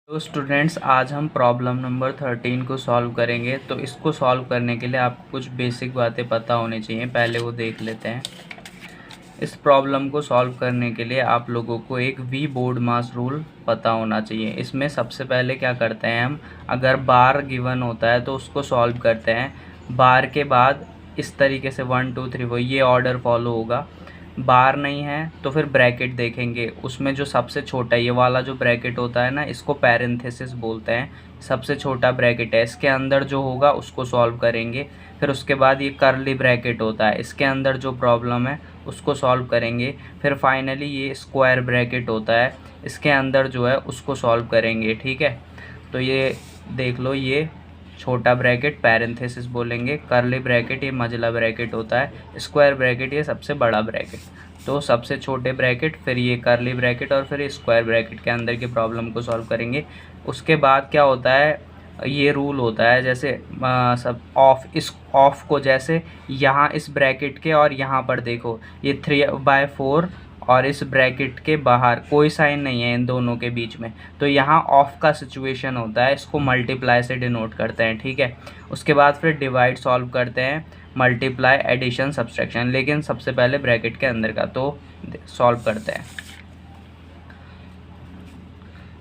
तो स्टूडेंट्स आज हम प्रॉब्लम नंबर 13 को सॉल्व करेंगे। तो इसको सॉल्व करने के लिए आपको कुछ बेसिक बातें पता होनी चाहिए, पहले वो देख लेते हैं। इस प्रॉब्लम को सॉल्व करने के लिए आप लोगों को एक वी बोर्ड मास रूल पता होना चाहिए। इसमें सबसे पहले क्या करते हैं हम, अगर बार गिवन होता है तो उसको सॉल्व करते हैं। बार के बाद इस तरीके से 1 2 3 वो ये ऑर्डर फॉलो होगा। बार नहीं है तो फिर ब्रैकेट देखेंगे, उसमें जो सबसे छोटा ये वाला जो ब्रैकेट होता है ना, इसको पैरेंथेसिस बोलते हैं। सबसे छोटा ब्रैकेट है, इसके अंदर जो होगा उसको सॉल्व करेंगे। फिर उसके बाद ये कर्ली ब्रैकेट होता है, इसके अंदर जो प्रॉब्लम है उसको सॉल्व करेंगे। फिर फाइनली ये स्क्वायर ब्रैकेट होता है, इसके अंदर जो है उसको सॉल्व करेंगे। ठीक है, तो ये देख लो, ये छोटा ब्रैकेट पैरेंथेसिस बोलेंगे, कर्ली ब्रैकेट ये मझला ब्रैकेट होता है, स्क्वायर ब्रैकेट ये सबसे बड़ा ब्रैकेट। तो सबसे छोटे ब्रैकेट, फिर ये कर्ली ब्रैकेट और फिर स्क्वायर ब्रैकेट के अंदर की प्रॉब्लम को सॉल्व करेंगे। उसके बाद क्या होता है, ये रूल होता है जैसे सब ऑफ, इस ऑफ को जैसे यहाँ इस ब्रैकेट के और यहाँ पर देखो ये 3/4 और इस ब्रैकेट के बाहर कोई साइन नहीं है इन दोनों के बीच में, तो यहाँ ऑफ का सिचुएशन होता है, इसको मल्टीप्लाई से डिनोट करते हैं। ठीक है, उसके बाद फिर डिवाइड सॉल्व करते हैं, मल्टीप्लाई, एडिशन, सब्सट्रैक्शन, लेकिन सबसे पहले ब्रैकेट के अंदर का तो सॉल्व करते हैं।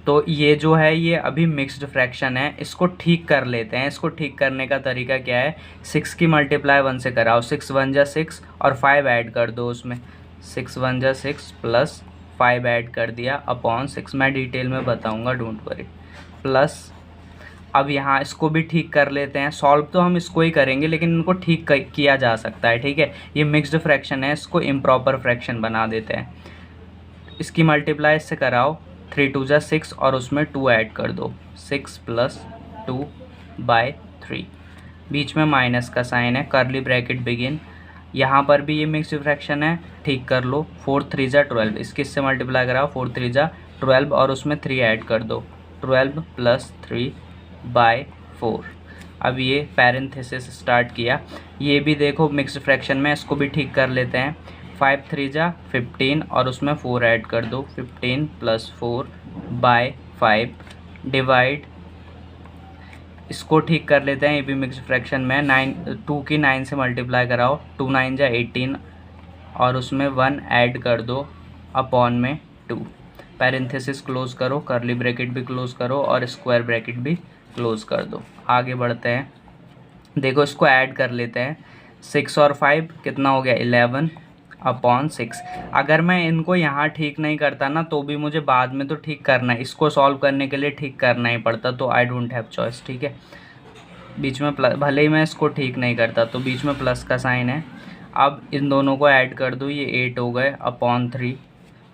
तो ये जो है ये अभी मिक्स्ड फ्रैक्शन है, इसको ठीक कर लेते हैं। इसको ठीक करने का तरीका क्या है, 6 की मल्टीप्लाई 1 से कराओ, 6 1 जा 6 और 5 ऐड कर दो उसमें, 6 1 जा 6 प्लस 5 ऐड कर दिया अपॉन 6। मैं डिटेल में बताऊंगा, डोंट वरी। प्लस अब यहाँ इसको भी ठीक कर लेते हैं। सॉल्व तो हम इसको ही करेंगे लेकिन इनको ठीक किया जा सकता है। ठीक है, ये मिक्स्ड फ्रैक्शन है, इसको इम्प्रॉपर फ्रैक्शन बना देते हैं। इसकी मल्टीप्लाई इससे कराओ, 3 2 जा 6 और उसमें 2 ऐड कर दो, 6 प्लस 2/3। बीच में माइनस का साइन है, कर्ली ब्रैकेट बिगिन। यहाँ पर भी ये मिक्स्ड फ्रैक्शन है, ठीक कर लो, 4 3 जा 12, इसके इससे मल्टीप्लाई कराओ, 4 3 जा 12 और उसमें 3 ऐड कर दो, 12 प्लस 3/4। अब ये पैरेंथेसिस स्टार्ट किया, ये भी देखो मिक्स्ड फ्रैक्शन में, इसको भी ठीक कर लेते हैं। 5 3 जा 15 और उसमें 4 ऐड कर दो, 15 प्लस 4/5 डिवाइड, इसको ठीक कर लेते हैं। ये भी मिक्स्ड फ्रैक्शन में 2 की 9 से मल्टीप्लाई कराओ, 2 9 जा 18 और उसमें 1 ऐड कर दो अपॉन में 2। पैरेंथेसिस क्लोज करो, कर्ली ब्रैकेट भी क्लोज करो और स्क्वायर ब्रैकेट भी क्लोज कर दो। आगे बढ़ते हैं, देखो इसको ऐड कर लेते हैं। 6 और 5 कितना हो गया, 11 अपॉन 6। अगर मैं इनको यहाँ ठीक नहीं करता ना तो भी मुझे बाद में तो ठीक करना है, इसको सॉल्व करने के लिए ठीक करना ही पड़ता, तो आई डोंट हैव चॉइस। ठीक है, बीच में प्लस, भले ही मैं इसको ठीक नहीं करता तो बीच में प्लस का साइन है। अब इन दोनों को ऐड कर दो, ये 8 हो गए अपॉन 3,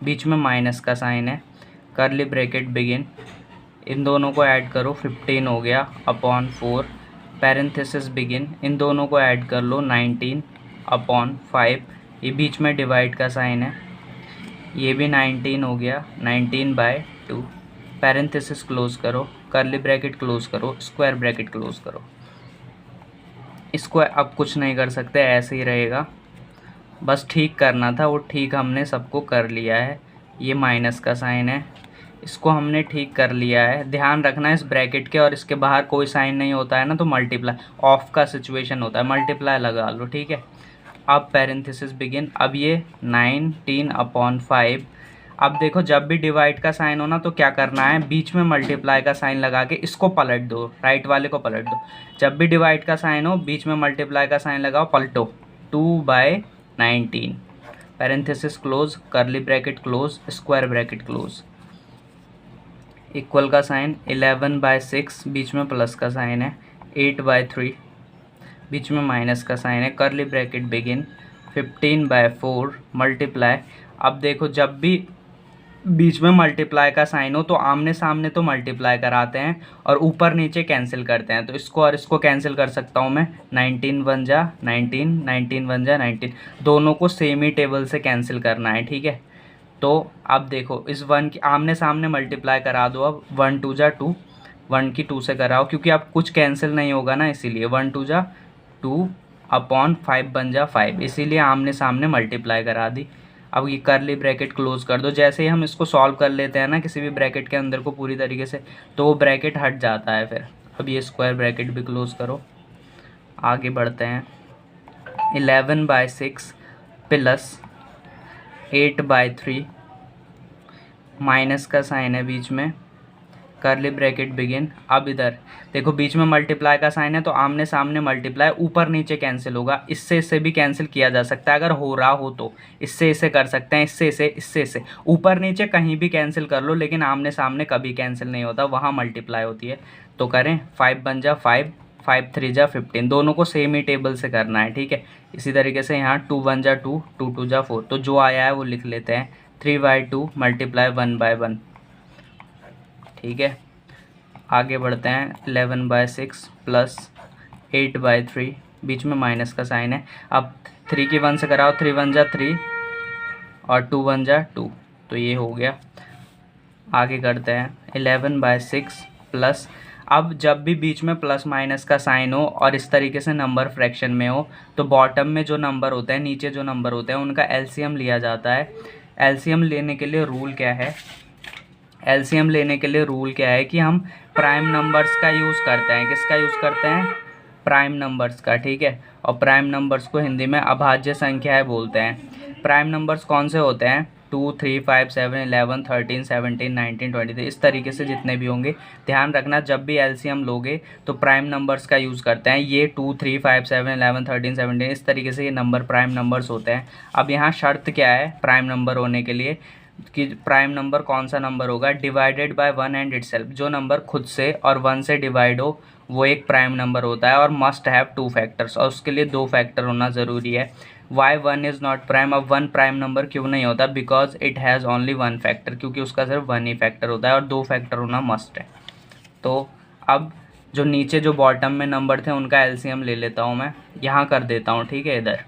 बीच में माइनस का साइन है, कर्ली ब्रैकेट बिगिन, इन दोनों को ऐड करो, 15 हो गया अपॉन 4, पैरेंथेसिस बिगिन, इन दोनों को ऐड कर लो, 19 अपॉन 5, ये बीच में डिवाइड का साइन है, ये भी 19 हो गया, 19/2, पैरेंथेसिस क्लोज करो, कर्ली ब्रैकेट क्लोज करो, स्क्वायर ब्रैकेट क्लोज करो। इसको अब कुछ नहीं कर सकते, ऐसे ही रहेगा, बस ठीक करना था, वो ठीक हमने सबको कर लिया है। ये माइनस का साइन है, इसको हमने ठीक कर लिया है। ध्यान रखना इस ब्रैकेट के और इसके बाहर कोई साइन नहीं होता है ना, तो मल्टीप्लाई, ऑफ का सिचुएशन होता है, मल्टीप्लाई लगा लो। ठीक है, अब पैरेंथेसिस बिगिन, अब ये 19 अपॉन 5। अब देखो जब भी डिवाइड का साइन हो ना तो क्या करना है, बीच में मल्टीप्लाई का साइन लगा के इसको पलट दो, राइट वाले को पलट दो। जब भी डिवाइड का साइन हो बीच में मल्टीप्लाई का साइन लगाओ, पलटो, 2/19, parenthesis close, curly bracket close, square bracket close, equal का साइन, 11/6, बीच में प्लस का साइन है, 8/3, बीच में माइनस का साइन है, कर्ली ब्रैकेट बिगिन, 15/4 मल्टीप्लाई। अब देखो जब भी बीच में मल्टीप्लाई का साइन हो तो आमने सामने तो मल्टीप्लाई कराते हैं और ऊपर नीचे कैंसिल करते हैं, तो इसको और इसको कैंसिल कर सकता हूँ मैं, 19 1 जा 19, 19 1 जा 19, दोनों को सेम ही टेबल से कैंसिल करना है। ठीक है, तो अब देखो इस 1 की आमने सामने मल्टीप्लाई करा दो, अब 1 2 जा 2, 1 की 2 से कराओ क्योंकि अब कुछ कैंसिल नहीं होगा ना, इसीलिए 1 2 जा 2 अपॉन 5 बन जा 5, इसीलिए आमने सामने मल्टीप्लाई करा दी। अब ये कर्ली ब्रैकेट क्लोज कर दो। जैसे ही हम इसको सॉल्व कर लेते हैं ना किसी भी ब्रैकेट के अंदर को पूरी तरीके से, तो वो ब्रैकेट हट जाता है फिर। अब ये स्क्वायर ब्रैकेट भी क्लोज करो। आगे बढ़ते हैं। 11/6 प्लस 8/3 माइनस का साइन है बीच में, कर्ली ब्रैकेट बिगिन। अब इधर देखो बीच में मल्टीप्लाई का साइन है तो आमने सामने मल्टीप्लाई, ऊपर नीचे कैंसिल होगा। इससे इससे भी कैंसिल किया जा सकता है अगर हो रहा हो तो, इससे इसे कर सकते हैं, इससे इसे, इससे इसे, ऊपर नीचे कहीं भी कैंसिल कर लो, लेकिन आमने सामने कभी कैंसिल नहीं होता, वहाँ मल्टीप्लाई होती है। तो करें 5 बन जा 5, 5 3 जा 15, दोनों को सेम ही टेबल से करना है, ठीक है। इसी तरीके से यहाँ 2 1 जा 2, 2 2 जा 4, तो जो आया है वो लिख लेते हैं 3/2 मल्टीप्लाई 1/1, ठीक है। आगे बढ़ते हैं। 11/6 प्लस 8/3, बीच में माइनस का साइन है। अब 3 की 1 से कराओ, 3 1 जा 3 और 2 1 जा 2, तो ये हो गया। आगे करते हैं 11/6 प्लस, अब जब भी बीच में प्लस माइनस का साइन हो और इस तरीके से नंबर फ्रैक्शन में हो तो बॉटम में जो नंबर होते हैं, नीचे जो नंबर होते हैं, उनका एलसीएम लिया जाता है। एलसीएम लेने के लिए रूल क्या है? एलसीएम लेने के लिए रूल क्या है कि हम प्राइम नंबर्स का यूज़ करते हैं। किसका यूज़ करते हैं? प्राइम नंबर्स का, ठीक है। और प्राइम नंबर्स को हिंदी में अभाज्य संख्याएं बोलते हैं। प्राइम नंबर्स कौन से होते हैं? 2 3 5 7 11 13 17 19 23, इस तरीके से जितने भी होंगे। ध्यान रखना जब भी एलसीएम लोगे तो प्राइम नंबर्स का यूज़ करते हैं। ये 2 3 5 7 11 13 17, इस तरीके से ये नंबर प्राइम नंबर्स होते हैं। अब यहाँ शर्त क्या है प्राइम नंबर होने के लिए कि प्राइम नंबर कौन सा नंबर होगा? डिवाइडेड बाय 1 एंड इटसेल्फ, जो नंबर खुद से और 1 से डिवाइड हो वो एक प्राइम नंबर होता है। और मस्ट हैव 2 फैक्टर्स, और उसके लिए 2 फैक्टर होना ज़रूरी है। Why 1 is not prime? अब 1 प्राइम नंबर क्यों नहीं होता? Because it has only 1 factor, क्योंकि उसका सिर्फ 1 ही फैक्टर होता है और 2 फैक्टर होना मस्ट है। तो अब जो नीचे जो बॉटम में नंबर थे उनका एलसीएम ले लेता हूँ मैं, यहाँ कर देता हूँ, ठीक है। इधर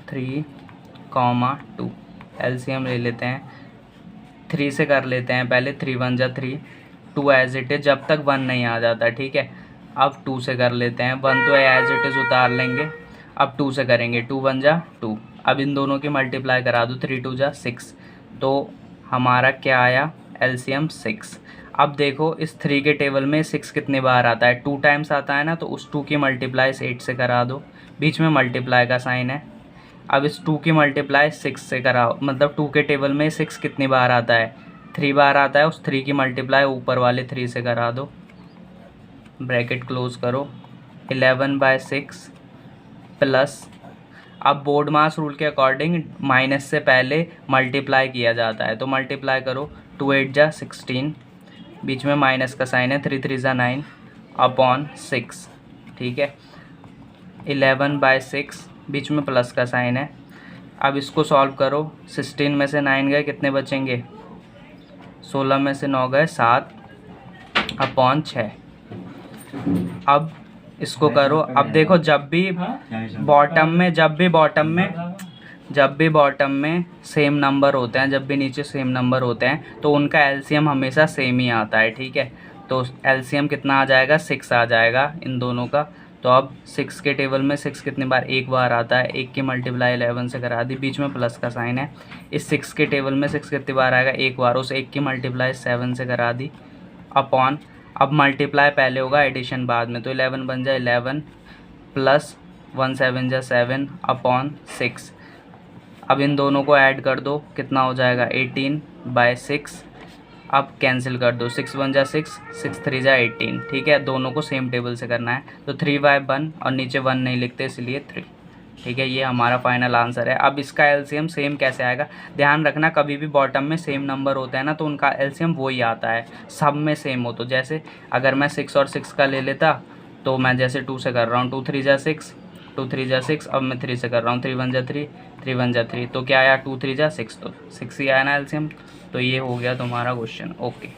3, 2 एलसीएम ले लेते हैं। 3 से कर लेते हैं पहले, 3 1 जा 3, 2 एज इट इज़ जब तक 1 नहीं आ जाता, ठीक है। अब 2 से कर लेते हैं, 1 तो एज इट इज़ उतार लेंगे। अब 2 से करेंगे, 2 1 जा 2। अब इन दोनों की मल्टीप्लाई करा दो, 3 2 जा 6, तो हमारा क्या आया? एलसीएम 6। अब देखो इस 3 के टेबल में 6 कितनी बार आता है? 2 टाइम्स आता है ना, तो उस 2 की मल्टीप्लाई 8 से करा दो। बीच में मल्टीप्लाई का साइन है। अब इस 2 की मल्टीप्लाई 6 से कराओ, मतलब 2 के टेबल में 6 कितनी बार आता है? 3 बार आता है। उस 3 की मल्टीप्लाई ऊपर वाले 3 से करा दो, ब्रैकेट क्लोज करो। 11/6 प्लस, अब बोर्ड मास रूल के अकॉर्डिंग माइनस से पहले मल्टीप्लाई किया जाता है, तो मल्टीप्लाई करो। 2 8 जा 16, बीच में माइनस का साइन है। 3 3 जा 9 अपॉन 6, ठीक है। 11/6, बीच में प्लस का साइन है। अब इसको सॉल्व करो। 16 में से 9 गए, कितने बचेंगे? 16 में से 9 गए 7 अपॉन 6। अब इसको करो। अब देखो जब भी बॉटम में सेम नंबर होते हैं, जब भी नीचे सेम नंबर होते हैं, तो उनका एलसीएम हमेशा सेम ही आता है, ठीक है। तो एलसीएम कितना आ जाएगा? 6 आ जाएगा इन दोनों का। तो अब 6 के टेबल में 6 कितनी बार? एक बार आता है। 1 की मल्टीप्लाई 11 से करा दी, बीच में प्लस का साइन है। इस 6 के टेबल में 6 कितनी बार आएगा? एक बार। उस 1 की मल्टीप्लाई 7 से करा दी अपॉन, अब मल्टीप्लाई पहले होगा, एडिशन बाद में, तो 11 बन जाए 11 प्लस 1 7 जा 7 अपॉन 6। अब इन दोनों को ऐड कर दो, कितना हो जाएगा? 18/6। अब कैंसिल कर दो, 6 1 जा 6, 6 3 जा 18, ठीक है। दोनों को सेम टेबल से करना है, तो 3/1 और नीचे 1 नहीं लिखते इसलिए 3, ठीक है। ये हमारा फाइनल आंसर है। अब इसका एलसीएम सेम कैसे आएगा? ध्यान रखना कभी भी बॉटम में सेम नंबर होते हैं ना, तो उनका एलसीएम वही आता है, सब में सेम हो। तो जैसे अगर मैं 6 और 6 का ले लेता, तो मैं जैसे 2 से कर रहा हूँ, 2 3 जा 6, 2 3 जा 6। अब मैं 3 से कर रहा हूँ, 3 1 जा 3, 3 1 जा 3, तो क्या आया? 2 3 जा 6, तो 6 ही आया ना एलसीएम। तो ये हो गया तुम्हारा क्वेश्चन। ओके।